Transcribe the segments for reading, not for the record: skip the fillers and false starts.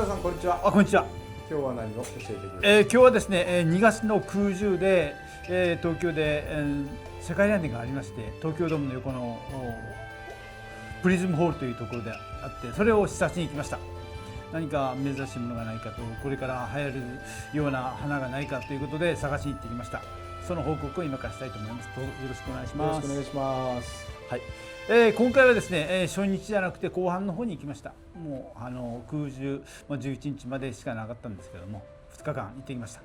田さんこんにちは。こんにちは。今日は何を教えてくれる？今日はですね、2月の空10で、東京で、世界ランディングがありまして、東京ドームの横のプリズムホールというところであって、それを視察に行きました。何か珍しいものがないかと、これから流行るような花がないかということで探しに行ってきました。その報告を今からしたいと思います。どうぞよろしくお願いします。よろしくお願いします。はい。今回はですね、初日じゃなくて後半の方に行きました。もう空10、11日までしかなかったんですけども、2日間行ってきました。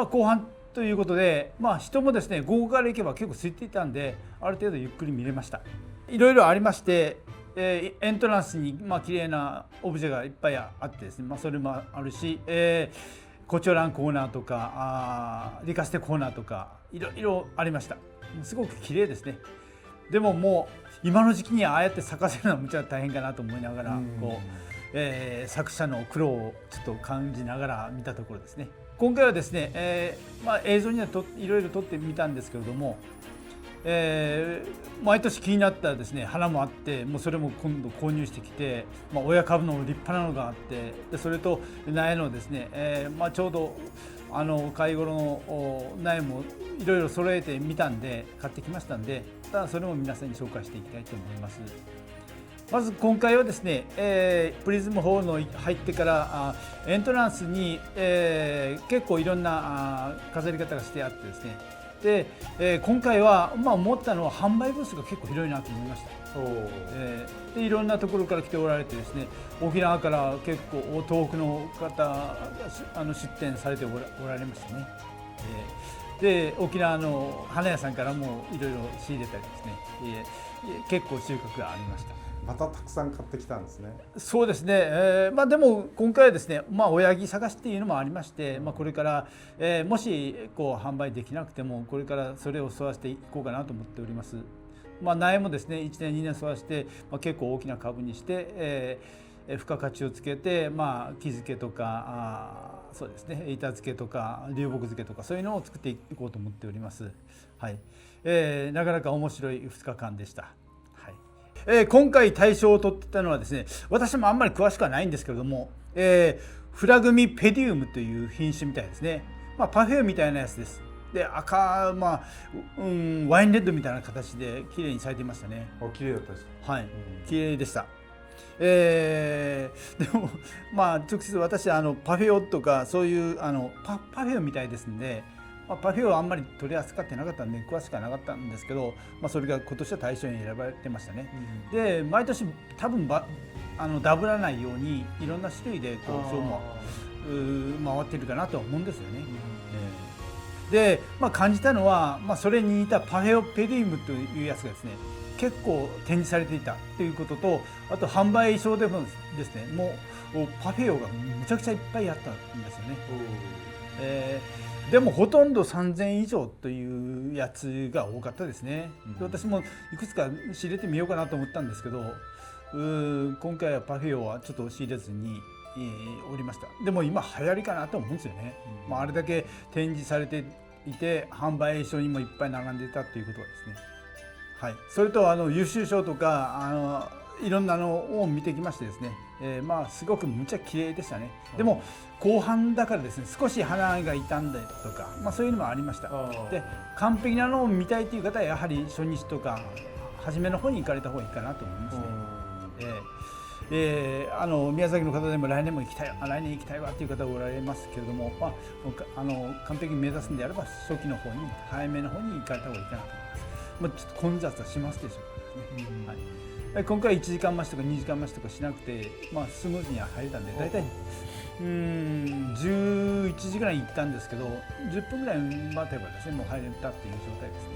後半ということで、人もですね午後から行けば結構空いていたんで、ある程度ゆっくり見れました。いろいろありまして、エントランスに綺麗なオブジェがいっぱいあってですね、それもあるし、コチョランコーナーとかリカステコーナーとかいろいろありました。すごく綺麗ですね。でももう今の時期にああやって咲かせるのはむちゃ大変かなと思いながら、作者の苦労をちょっと感じながら見たところですね。今回はですね、映像にはいろいろ撮ってみたんですけれども、毎年気になったですね花もあって、もうそれも今度購入してきて、親株の立派なのがあって、でそれと苗のですね、ちょうど買い頃の苗もいろいろ揃えてみたんで買ってきましたんで、それも皆さんに紹介していきたいと思います。まず今回はですね、プリズムホールの入ってからエントランスに、結構いろんな飾り方がしてあってですね、で、今回は思ったのは販売ブースが結構広いなと思いました。でいろんなところから来ておられてですね、沖縄から結構遠くの方が出店されておられましたね。で沖縄の花屋さんからもいろいろ仕入れたりですね、結構収穫がありました。またたくさん買ってきたんですね。そうですね、でも今回はですね、親木探しっていうのもありまして、これから、もし販売できなくてもこれからそれを育てていこうかなと思っております。苗もですね1年2年育てて、結構大きな株にして、付加価値をつけて、木漬けとかそうですね、板漬けとか流木漬けとかそういうのを作っていこうと思っております。はい。なかなか面白い2日間でした。今回大賞を取ってたのはですね、私もあんまり詳しくはないんですけれども、フラグミペディウムという品種みたいですね。パフェみたいなやつです。で赤、ワインレッドみたいな形で綺麗に咲いていましたね。綺麗だったですか？はい、綺麗でした。でも直接私パフェオとかそういうパフェオみたいですんで、パフェオはあんまり取り扱ってなかったんで詳しくはなかったんですけど、それが今年は大賞に選ばれてましたね。で毎年多分ダブらないようにいろんな種類で賞も回ってるかなと思うんですよね。で、感じたのは、それに似たパフェオペディウムというやつがですね結構展示されていたということと、あと販売所でもですねもうパフェオがむちゃくちゃいっぱいあったんですよね。でもほとんど3000以上というやつが多かったですね。で私もいくつか仕入れてみようかなと思ったんですけど、今回はパフェオはちょっと仕入れずにおりました。でも今流行りかなと思うんですよね。あれだけ展示されていて販売所にもいっぱい並んでいたということはですね。はい、それと優秀賞とかいろんなのを見てきましてですね、すごくむちゃ綺麗でしたね。でも後半だからですね少し花が傷んだりとか、そういうのもありました。で完璧なのを見たいという方はやはり初日とか初めの方に行かれた方がいいかなと思いますね。宮崎の方でも来年行きたいわという方がおられますけれども、完璧に目指すんであれば初期の方に早めの方に行かれた方がいいかなと思います。ちょっと混雑はしますでしょうからね。今回1時間待ちとか2時間待ちとかしなくて、スムーズには入れたんで、大体11時ぐらいに行ったんですけど、10分ぐらい待てばですねもう入れたっていう状態ですね。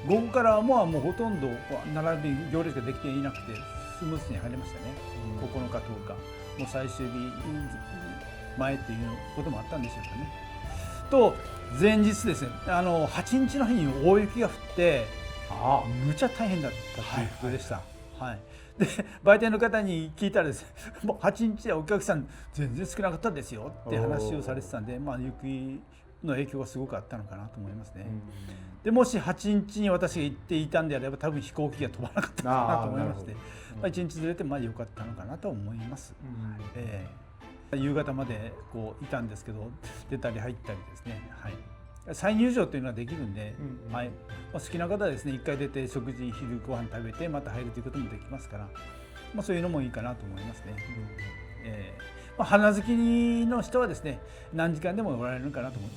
午後からもうほとんど並び行列ができていなくてスムーズに入れましたね。9日10日もう最終日前っていうこともあったんでしょうかね。と前日ですね、8日の日に大雪が降ってむちゃ大変だったということでした。で売店の方に聞いたらですね、もう8日でお客さん全然少なかったですよって話をされてたんで、の影響がすごくあったのかなと思いますね。でもし8日に私が行っていたんであれば多分飛行機が飛ばなかったかなと思いまして、1日ずれて良かったのかなと思います。夕方までこういたんですけど、出たり入ったりですね、再入場というのはできるんで、好きな方はですね、1回出て食事、昼ご飯食べてまた入るということもできますから、そういうのもいいかなと思いますね。花好きの人はですね、何時間でもおられるかなと思う。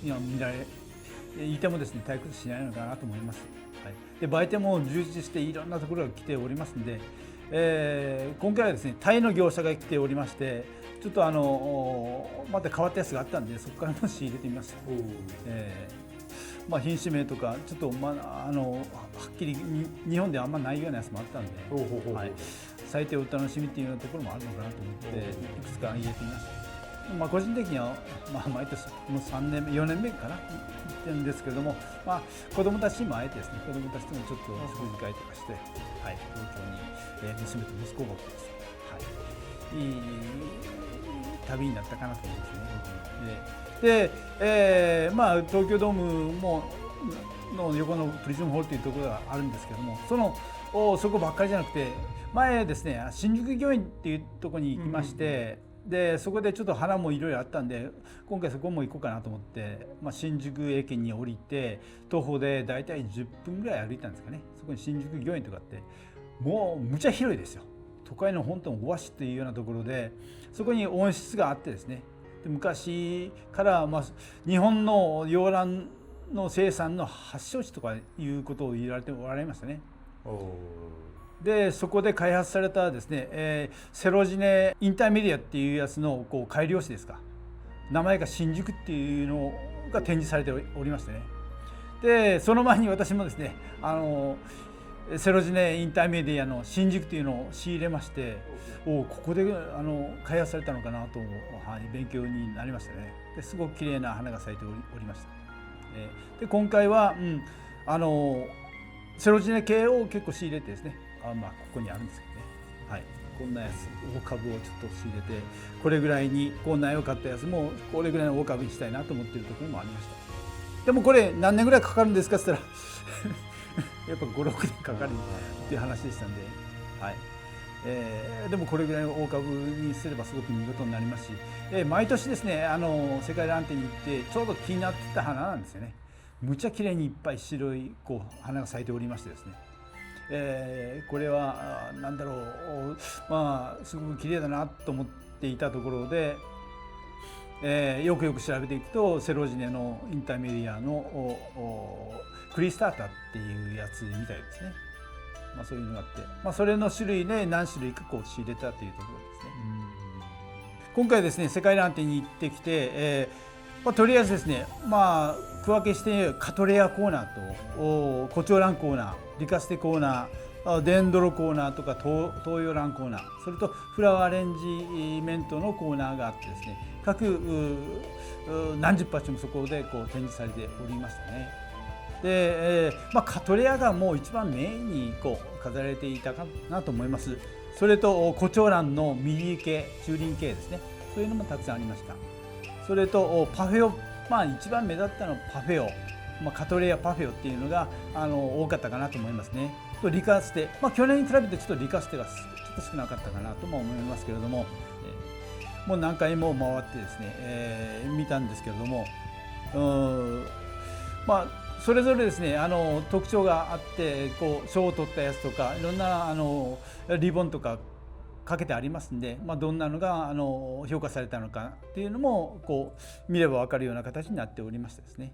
いてもですね、退屈しないのかなと思います。で売店も充実していろんなところが来ておりますので、今回はですね、タイの業者が来ておりまして、ちょっとまた変わったやつがあったんで、そこからも仕入れてみました。品種名とかちょっと、はっきり日本ではあんまないようなやつもあったんで、咲いてお楽しみっていうようなところもあるのかなと思っていくつか入れてみました。個人的には、毎年もう3年目4年目かな行ってるんですけれども、子どもたちにも会えてですね、子どもたちともちょっと食事会とかして、東京に、娘と息子が来てですね、いい旅になったかなと思いますね。で、東京ドームの横のプリズムホールというところがあるんですけども、そこばっかりじゃなくて、前ですね、新宿御苑っていうところに行きまして、でそこでちょっと花もいろいろあったんで、今回そこも行こうかなと思って、新宿駅に降りて徒歩でだいたい10分ぐらい歩いたんですかね。そこに新宿御苑とかあって、もうむちゃ広いですよ。都会の本当のオアシスというようなところで、そこに温室があってですね、で昔から、日本の洋蘭の生産の発祥地とかいうことを言われておられましたね。でそこで開発されたですね、セロジネインターメディアっていうやつの改良種ですか、名前が新宿っていうのが展示されておりましてね。でその前に私もですね、セロジネインターメディアの新宿っていうのを仕入れまして、ここで開発されたのかなと、勉強になりましたね。ですごく綺麗な花が咲いておりました。で今回は、セロジネ系を結構仕入れてですね、ここにあるんですけどね、こんなやつ大株をちょっと仕入れて、これぐらいに苗を買ったやつもこれぐらいの大株にしたいなと思っているところもありました。でもこれ何年ぐらいかかるんですかって言ったらやっぱ5、6年かかるっていう話でしたんで、でもこれぐらいの大株にすればすごく見事になりますし、毎年ですね、世界ランテに行ってちょうど気になってた花なんですよね。むちゃ綺麗にいっぱい白い花が咲いておりましてですね、これは何だろう、すごく綺麗だなと思っていたところで、よく調べていくとセロジネのインターメディアのクリスタータっていうやつみたいですね。そういうのがあって、それの種類で何種類か仕入れたというところですね。今回ですね、世界ランテに行ってきて、とりあえずですね、区分けしてカトレアコーナーとコチョウランコーナー、リカステコーナー、デンドロコーナーとか東洋ランコーナー、それとフラワーアレンジメントのコーナーがあってですね、各何十鉢もそこで展示されておりましたね。で、カトレアがもう一番メインに飾られていたかなと思います。それとコチョウランのミリー系、中輪系ですね、そういうのもたくさんありました。それとパフェオ、一番目立ったのはパフェオ、カトレアパフェオっていうのが多かったかなと思いますね。とリカステ、去年に比べてちょっとリカステがちょっと少なかったかなとも思いますけれども、もう何回も回ってですね、見たんですけれども、それぞれですね、特徴があって、賞を取ったやつとかいろんなリボンとかかけてありますんで、どんなのが評価されたのかっていうのも見れば分かるような形になっておりましてですね。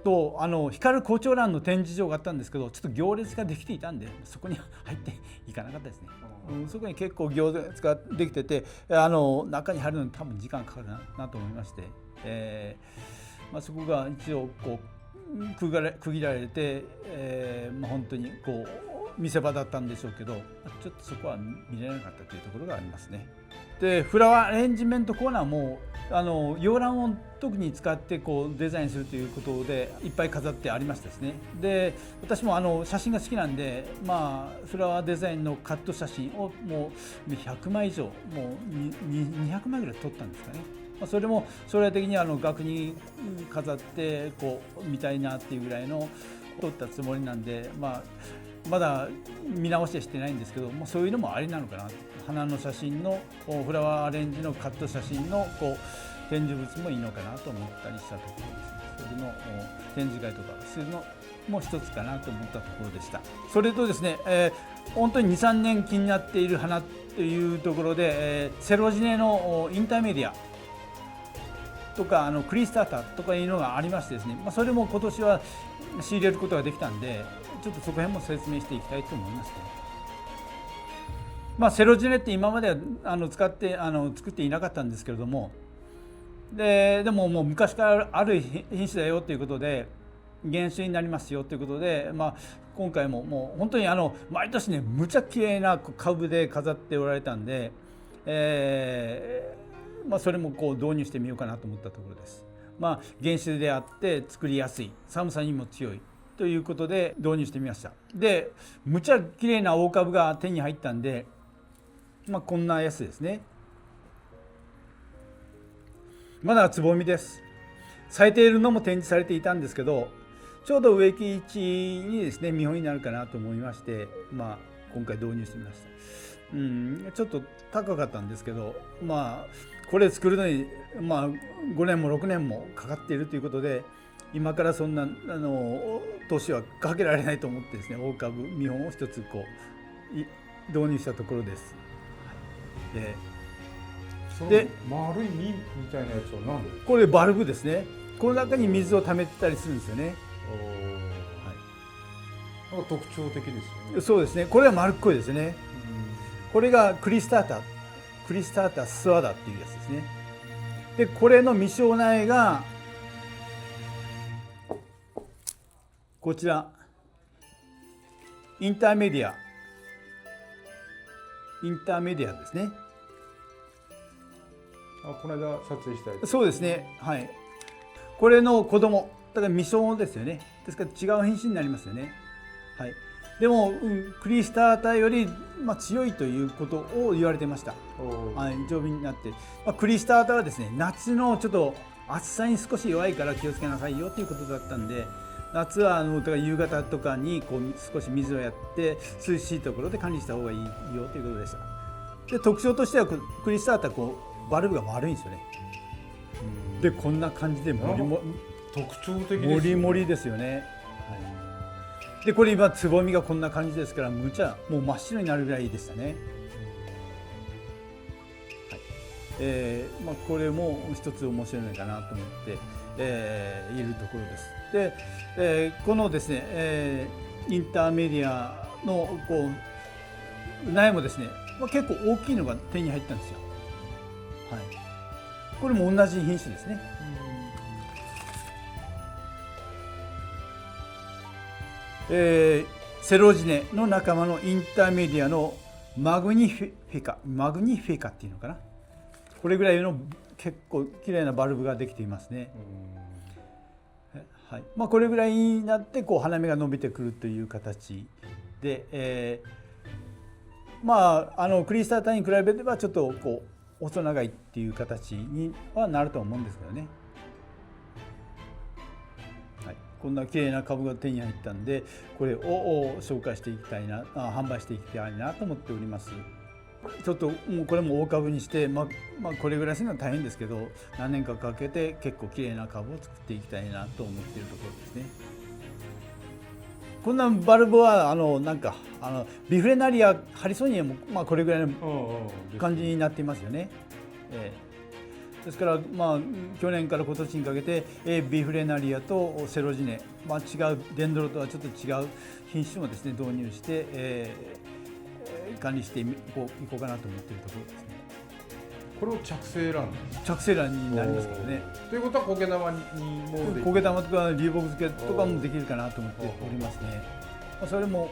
と光るコチョウランの展示場があったんですけど、ちょっと行列ができていたんでそこに入っていかなかったですね。そこに結構行列ができてて、中に入るのに多分時間かかるなと思いまして、そこが一応区切られて、本当に見せ場だったんでしょうけど、ちょっとそこは見れなかったというところがありますね。でフラワーアレンジメントコーナーも洋蘭を特に使ってデザインするということでいっぱい飾ってありましたですね。で私も写真が好きなんで、フラワーデザインのカット写真をもう100枚以上、もう200枚ぐらい撮ったんですかね。それも将来的に額に飾ってこう見たいなっていうぐらいの撮ったつもりなんで、まだ見直しはしてないんですけど、そういうのもありなのかな。花の写真のフラワーアレンジのカット写真のこう展示物もいいのかなと思ったりしたところですね。それの展示会とかするのも一つかなと思ったところでした。それとですね、本当に 2,3 年気になっている花というところで、セロジネのインターメディアとかクリースターターとかいうのがありましてですね、それも今年は仕入れることができたんで、ちょっとそこら辺も説明していきたいと思いますね。セロジネって今までは作っていなかったんですけれども、でももう昔からある品種だよということで原種になりますよということで、今回ももう本当に毎年ねむちゃ綺麗な株で飾っておられたんで、それもこう導入してみようかなと思ったところです。原種であって作りやすい、寒さにも強いということで導入してみました。でむちゃ綺麗な大株が手に入ったんで、こんなやつですね。まだつぼみです。咲いているのも展示されていたんですけど、ちょうど植木位置にですね見本になるかなと思いまして、今回導入してみました。ちょっと高かったんですけど、これ作るのに5年も6年もかかっているということで、今からそんな年はかけられないと思ってですね、大株見本を一つこう導入したところです。で丸い実みたいなやつは何ですか？これバルブですね。この中に水を溜めてたりするんですよね。なんか特徴的ですよね。そうですね。これは丸っこいですね。これがクリスタータスワダっていうやつですね。でこれの未生苗がこちらインターメディアですね。この間撮影したやつ。そうですね。はい。これの子供だから未生ですよね。ですから違う品種になりますよね。はい。でも、クリスタータより、強いということを言われてました。はい、丈夫になって、クリスタータはですね、夏のちょっと暑さに少し弱いから気をつけなさいよということだったんで、夏はだから夕方とかにこう少し水をやって涼しいところで管理した方がいいよということでした。で特徴としてはクリスタータこうバルブが丸いんですよね。でこんな感じで特徴的ですよね。もりもりですよね。はい、でこれ今つぼみがこんな感じですから、むちゃもう真っ白になるぐらいでしたね。はい、これも一つ面白いかなと思って、いるところです。で、このですね、インターメディアのこう苗もですね、結構大きいのが手に入ったんですよ。はい、これも同じ品種ですね。セロジネの仲間のインターメディアのマグニフィカっていうのかな、これぐらいの結構綺麗なバルブができていますね。はい、これぐらいになってこう花芽が伸びてくるという形で、クリスタータに比べればちょっとこう細長いっていう形にはなると思うんですけどね。はい、こんな綺麗な株が手に入ったんで、これを紹介していきたいな、販売していきたいなと思っております。ちょっともうこれも大株にして、これぐらいするのは大変ですけど、何年かかけて結構綺麗な株を作っていきたいなと思っているところですね。こんなバルブはビフレナリアハリソニアもこれぐらいの感じになっていますよね。ですから去年から今年にかけてビフレナリアとセロジネ、違うデンドロとはちょっと違う品種もですね導入して、管理していこうかなと思っているところですね。これを着生卵着生卵になりますけどね。ということは苔玉にもできる、苔玉とか流木漬けとかもできるかなと思っておりますね。それも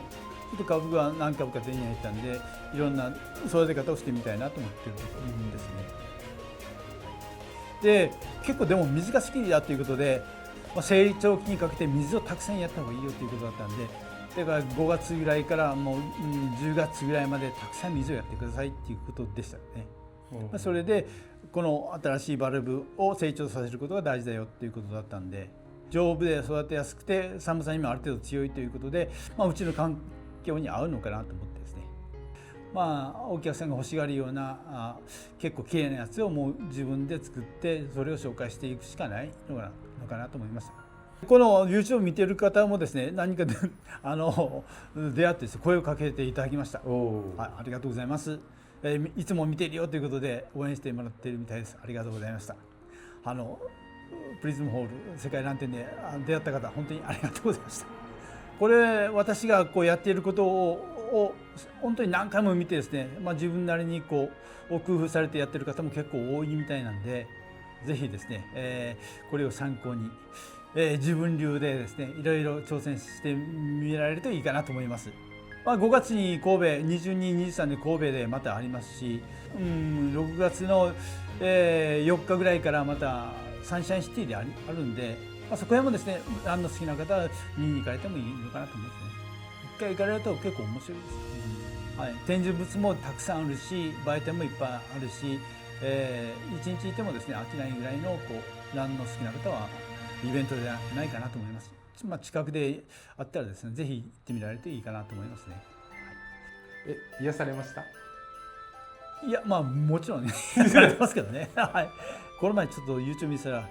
ちょっと株が何株か手に入ったんで、いろんな育て方をしてみたいなと思っているところですね。で結構でも水が好きだということで、成長期にかけて水をたくさんやった方がいいよということだったんで、だから5月ぐらいからもう10月ぐらいまでたくさん水をやってくださいっていうことでしたね。それでこの新しいバルブを成長させることが大事だよっていうことだったんで、丈夫で育てやすくて寒さにもある程度強いということで、うちの環境に合うのかなと思ってですね、お客さんが欲しがるような結構綺麗なやつをもう自分で作ってそれを紹介していくしかないのかなと思いました。この YouTube を見ている方もですね、何かで出会ってですね、声をかけていただきました。ありがとうございます。いつも見ているよということで応援してもらっているみたいです。ありがとうございました。プリズムホール世界ラン展で出会った方、本当にありがとうございました。これ私がこうやっていることを本当に何回も見てですね、自分なりにこう工夫されてやってる方も結構多いみたいなんで、ぜひですね、これを参考に、自分流でですねいろいろ挑戦してみられるといいかなと思います。5月に神戸22、23で神戸でまたありますし、6月の、4日ぐらいからまたサンシャインシティであるんで、そこへもですねランの好きな方は見に行かれてもいいのかなと思いますね。一回行かれると結構面白いです。展示物もたくさんあるし、売店もいっぱいあるし、一日いてもですね飽きないぐらいのランの好きな方はイベントじゃないかなと思います。近くであったらですね、ぜひ行ってみられるといいかなと思いますね。癒されました？いや、もちろんね癒されてますけどね。この前ちょっと YouTube 見てたら、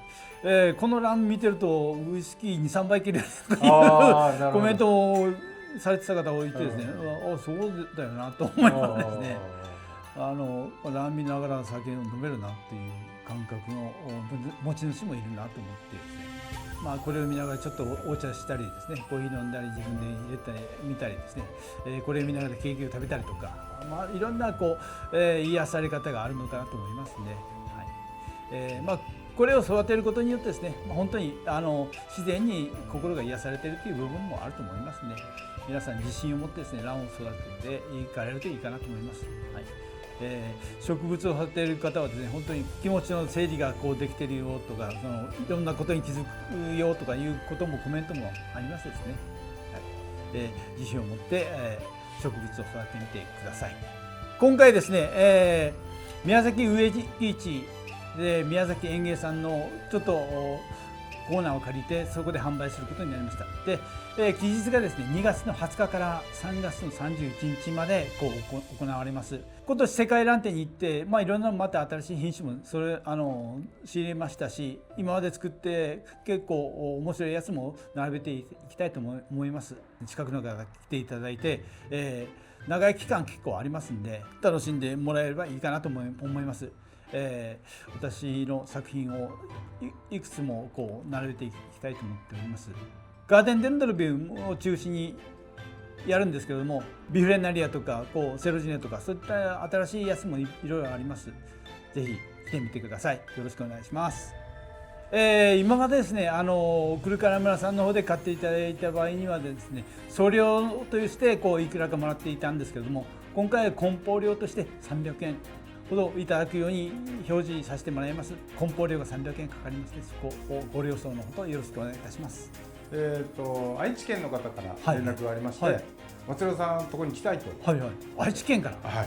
このラン見てるとウイスキー 2、3杯いけるというコメントをされてた方がいてですね、そうだよなと思いながらですね、ラン見ながら酒を飲めるなっていう感覚の持ち主もいるなと思ってですね、これを見ながらちょっとお茶したりですね、コーヒー飲んだり自分で入れたり見たりですね、これを見ながらケーキを食べたりとか、いろんな癒され方があるのかなと思いますね。これを育てることによってですね、本当に自然に心が癒されているという部分もあると思いますね。皆さん自信を持ってですねランを育てていかれるといいかなと思います。植物を育てる方はですね、本当に気持ちの整理ができているよとか、いろんなことに気づくよとかいうこともコメントもありますですね。自信を持って、植物を育ててみてください。今回ですね、宮崎上市で宮崎園芸さんのちょっとコーナーを借りてそこで販売することになりました。で、期日がですね2月の20日から3月の31日まで行われます。今年世界ラン展に行って、いろんなまた新しい品種も仕入れましたし、今まで作って結構面白いやつも並べていきたいと思います。近くの方が来ていただいて、長い期間結構ありますんで楽しんでもらえればいいかなと思います。私の作品をいくつも並べていきたいと思っております。ガーデンデンドルビウを中心にやるんですけれども、ビフレナリアとかセロジネとかそういった新しいやつもいろいろあります。ぜひ来てみてください。よろしくお願いします。今までですね古川村さんの方で買っていただいた場合にはですね送料としていくらかもらっていたんですけれども、今回は梱包料として300円ほどいただくように表示させてもらいます。梱包料が300円かかりますので、そこをご了承のほどよろしくお願いいたします。愛知県の方から連絡がありまして、松代さんのところに来たいと。愛知県から。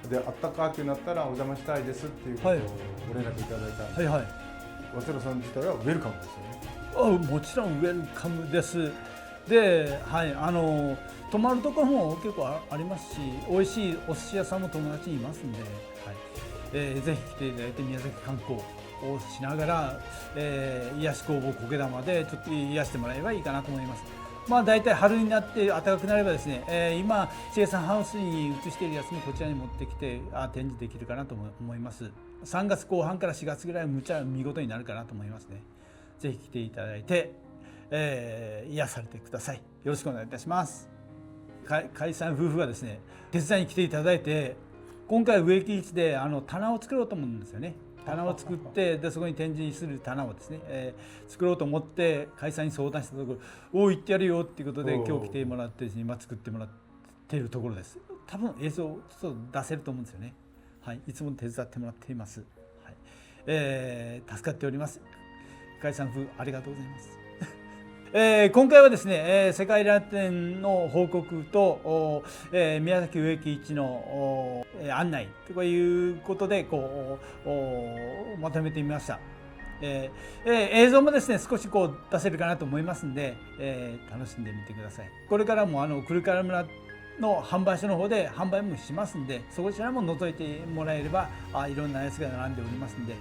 で、あったかくなったらお邪魔したいですっていうことをご連絡いただいたんです。松代さん自体はウェルカムですよね。もちろんウェルカムです。で、泊まるところも結構ありますし、美味しいお寿司屋さんも友達にいますんで、ぜひ来ていただいて宮崎観光をしながら、癒し工房苔玉でちょっと癒してもらえばいいかなと思います。だいたい春になって暖かくなればですね、今生産ハウスに移しているやつもこちらに持ってきて展示できるかなと思います。3月後半から4月ぐらいむちゃ見事になるかなと思いますね。ぜひ来ていただいて、癒されてください。よろしくお願いいたします。海さん夫婦はですね手伝いに来ていただいて、今回植木市で棚を作ろうと思うんですよね。棚を作って、でそこに展示する棚をですね、作ろうと思って海さんに相談したところ「おお行ってやるよ」っていうことで今日来てもらってですね、今作ってもらっているところです。多分映像ちょっと出せると思うんですよね。いつも手伝ってもらっています。助かっております。海さん夫婦ありがとうございます。今回はですね、世界ラテンの報告と、宮崎植木市の案内ということでまとめてみました。映像もですね少し出せるかなと思いますんで、楽しんでみてください。これからもクルカラ村の販売所の方で販売もしますんで、そちらも覗いてもらえればいろんなやつが並んでおりますんで、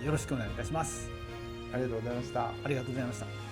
よろしくお願いいたします。ありがとうございました。ありがとうございました。